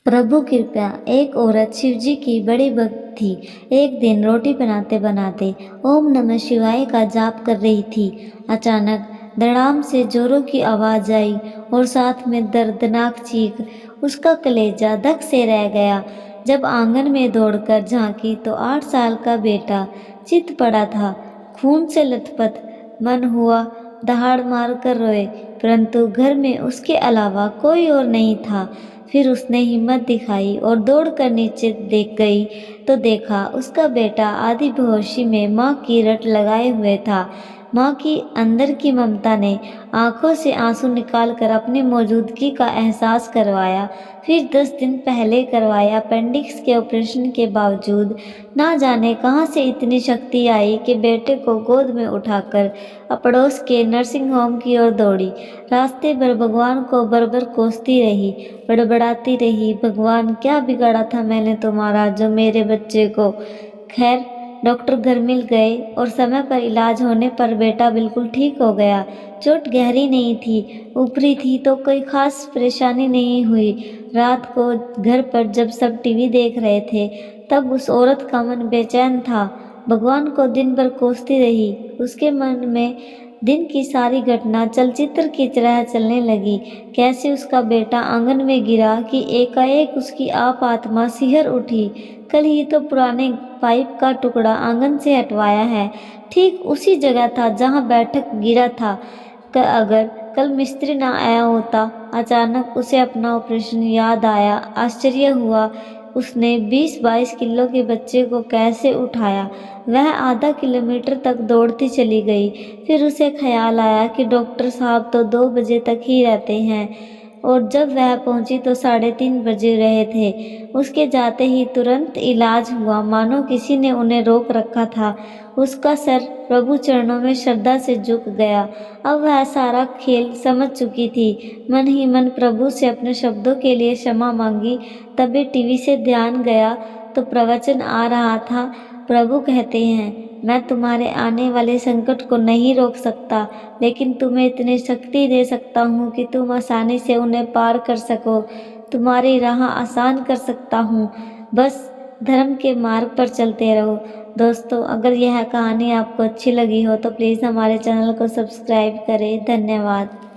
प्रभु कृपया। एक औरत शिवजी की बड़ी भक्त थी। एक दिन रोटी बनाते बनाते ओम नमः शिवाय का जाप कर रही थी। अचानक धड़ाम से जोरों की आवाज आई और साथ में दर्दनाक चीख। उसका कलेजा धक से रह गया। जब आंगन में दौड़कर झांकी तो 8 साल का बेटा चित पड़ा था, खून से लथपथ। मन हुआ दहाड़ मार कर रोए, परंतु घर में उसके अलावा कोई और नहीं था। फिर उसने हिम्मत दिखाई और दौड़कर नीचे देख गई तो देखा उसका बेटा आधी बेहोशी में माँ की रट लगाए हुए था। माँ की अंदर की ममता ने आंखों से आंसू निकालकर अपनी मौजूदगी का एहसास करवाया। फिर 10 दिन पहले करवाया अपेंडिक्स के ऑपरेशन के बावजूद ना जाने कहाँ से इतनी शक्ति आई कि बेटे को गोद में उठाकर पड़ोस के नर्सिंग होम की ओर दौड़ी। रास्ते भर भगवान को बरबर कोसती रही, बड़बड़ाती रही, भगवान क्या बिगाड़ा था मैंने तुम्हारा जो मेरे बच्चे को। खैर डॉक्टर घर मिल गए और समय पर इलाज होने पर बेटा बिल्कुल ठीक हो गया। चोट गहरी नहीं थी, ऊपरी थी तो कोई खास परेशानी नहीं हुई। रात को घर पर जब सब टीवी देख रहे थे तब उस औरत का मन बेचैन था। भगवान को दिन भर कोसती रही। उसके मन में दिन की सारी घटना चलचित्र की तरह चलने लगी। कैसे उसका बेटा आंगन में गिरा कि एकाएक उसकी आप आत्मा सिहर उठी। कल ही तो पुराने पाइप का टुकड़ा आंगन से हटवाया है, ठीक उसी जगह था जहां बैठक गिरा था। अगर कल मिस्त्री ना आया होता। अचानक उसे अपना ऑपरेशन याद आया। आश्चर्य हुआ, उसने 20-22 किलो के बच्चे को कैसे उठाया। वह आधा किलोमीटर तक दौड़ती चली गई। फिर उसे ख्याल आया कि डॉक्टर साहब तो 2 बजे तक ही रहते हैं और जब वह पहुंची तो 3:30 बजे रहे थे। उसके जाते ही तुरंत इलाज हुआ, मानो किसी ने उन्हें रोक रखा था। उसका सर प्रभु चरणों में श्रद्धा से झुक गया। अब वह सारा खेल समझ चुकी थी। मन ही मन प्रभु से अपने शब्दों के लिए क्षमा मांगी। तभी टीवी से ध्यान गया तो प्रवचन आ रहा था। प्रभु कहते हैं, मैं तुम्हारे आने वाले संकट को नहीं रोक सकता, लेकिन तुम्हें इतनी शक्ति दे सकता हूँ कि तुम आसानी से उन्हें पार कर सको। तुम्हारी राह आसान कर सकता हूँ, बस धर्म के मार्ग पर चलते रहो। दोस्तों, अगर यह कहानी आपको अच्छी लगी हो तो प्लीज़ हमारे चैनल को सब्सक्राइब करें। धन्यवाद।